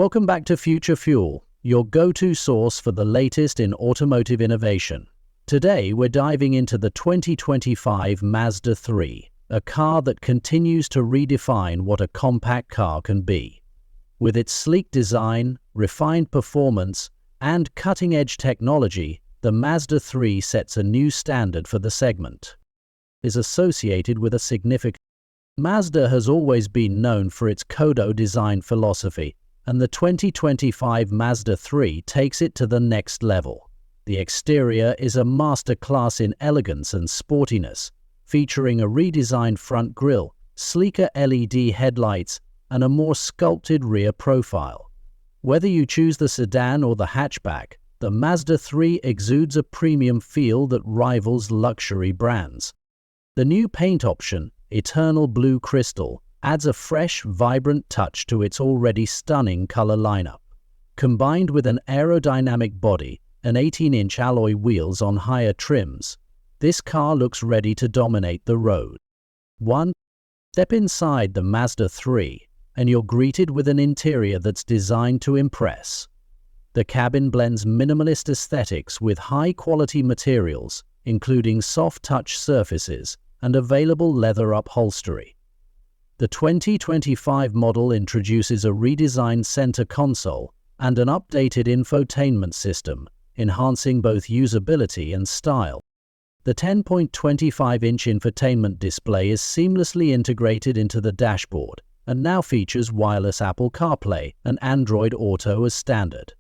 Welcome back to Future Fuel, your go-to source for the latest in automotive innovation. Today we're diving into the 2025 Mazda 3, a car that continues to redefine what a compact car can be. With its sleek design, refined performance, and cutting-edge technology, the Mazda 3 sets a new standard for the segment. Is associated with a significant Mazda has always been known for its Kodo design philosophy, and the 2025 Mazda 3 takes it to the next level. The exterior is a masterclass in elegance and sportiness, featuring a redesigned front grille, sleeker LED headlights, and a more sculpted rear profile. Whether you choose the sedan or the hatchback, the Mazda 3 exudes a premium feel that rivals luxury brands. The new paint option, Eternal Blue Crystal, adds a fresh, vibrant touch to its already stunning color lineup. Combined with an aerodynamic body and 18-inch alloy wheels on higher trims, this car looks ready to dominate the road. Step inside the Mazda 3, and you're greeted with an interior that's designed to impress. The cabin blends minimalist aesthetics with high-quality materials, including soft-touch surfaces and available leather upholstery. The 2025 model introduces a redesigned center console and an updated infotainment system, enhancing both usability and style. The 10.25-inch infotainment display is seamlessly integrated into the dashboard and now features wireless Apple CarPlay and Android Auto as standard.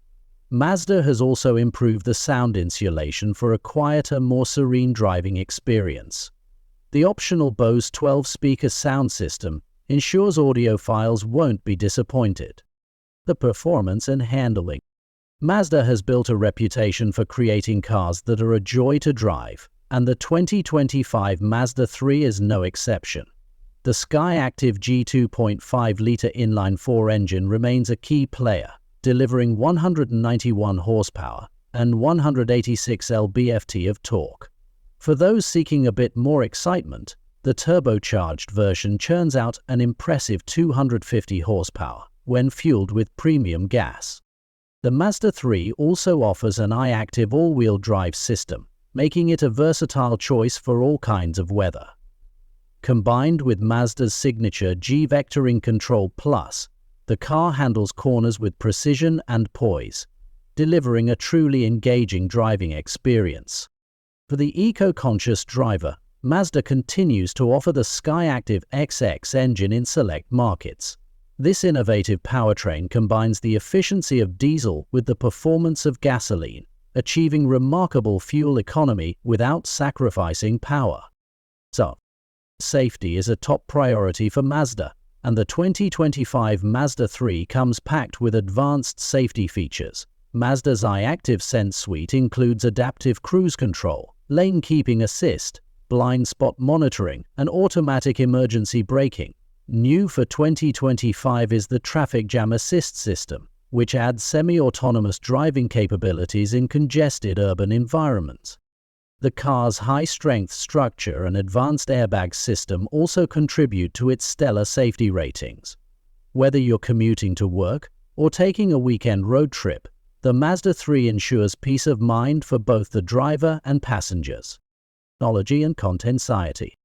Mazda has also improved the sound insulation for a quieter, more serene driving experience. The optional Bose 12-speaker sound system ensures audiophiles won't be disappointed. The performance and handling. Mazda has built a reputation for creating cars that are a joy to drive, and the 2025 Mazda 3 is no exception. The Skyactiv G2.5-liter inline-4 engine remains a key player, delivering 191 horsepower and 186 lb-ft of torque. For those seeking a bit more excitement, the turbocharged version churns out an impressive 250 horsepower when fueled with premium gas. The Mazda 3 also offers an iActive all-wheel drive system, making it a versatile choice for all kinds of weather. Combined with Mazda's signature G-Vectoring Control Plus, the car handles corners with precision and poise, delivering a truly engaging driving experience. For the eco-conscious driver, Mazda continues to offer the Skyactiv XX engine in select markets. This innovative powertrain combines the efficiency of diesel with the performance of gasoline, achieving remarkable fuel economy without sacrificing power. Safety is a top priority for Mazda, and the 2025 Mazda 3 comes packed with advanced safety features. Mazda's iActive Sense suite includes adaptive cruise control, lane keeping assist, blind spot monitoring, and automatic emergency braking. New for 2025 is the Traffic Jam Assist system, which adds semi-autonomous driving capabilities in congested urban environments. The car's high-strength structure and advanced airbag system also contribute to its stellar safety ratings. Whether you're commuting to work or taking a weekend road trip, the Mazda 3 ensures peace of mind for both the driver and passengers. Technology and content-society.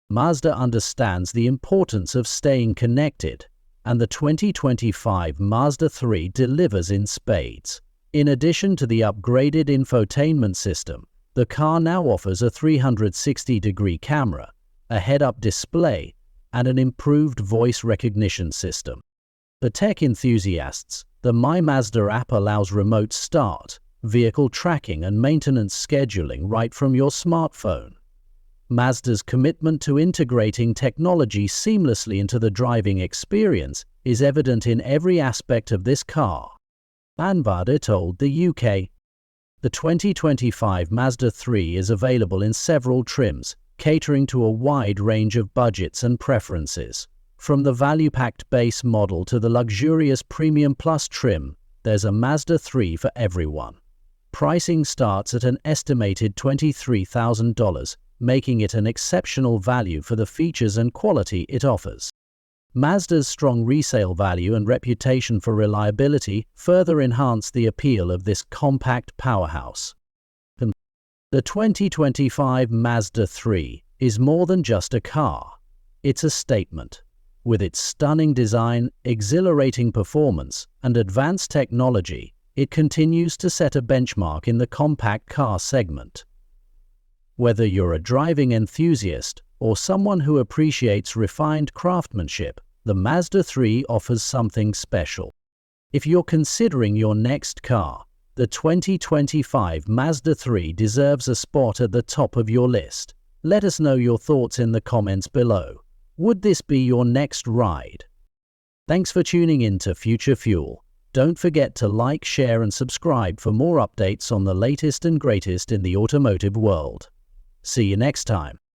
Mazda understands the importance of staying connected, and the 2025 Mazda 3 delivers in spades. In addition to the upgraded infotainment system, the car now offers a 360-degree camera, a head-up display, and an improved voice recognition system. For tech enthusiasts, the My Mazda app allows remote start, vehicle tracking, and maintenance scheduling right from your smartphone. Mazda's commitment to integrating technology seamlessly into the driving experience is evident in every aspect of this car. Mazda told the UK. The 2025 Mazda 3 is available in several trims, catering to a wide range of budgets and preferences. From the value-packed base model to the luxurious Premium Plus trim, there's a Mazda 3 for everyone. Pricing starts at an estimated $23,000, making it an exceptional value for the features and quality it offers. Mazda's strong resale value and reputation for reliability further enhance the appeal of this compact powerhouse. The 2025 Mazda 3 is more than just a car. It's a statement. With its stunning design, exhilarating performance, and advanced technology, it continues to set a benchmark in the compact car segment. Whether you're a driving enthusiast or someone who appreciates refined craftsmanship, the Mazda 3 offers something special. If you're considering your next car, the 2025 Mazda 3 deserves a spot at the top of your list. Let us know your thoughts in the comments below. Would this be your next ride? Thanks for tuning in to Future Fuel. Don't forget to like, share, and subscribe for more updates on the latest and greatest in the automotive world. See you next time.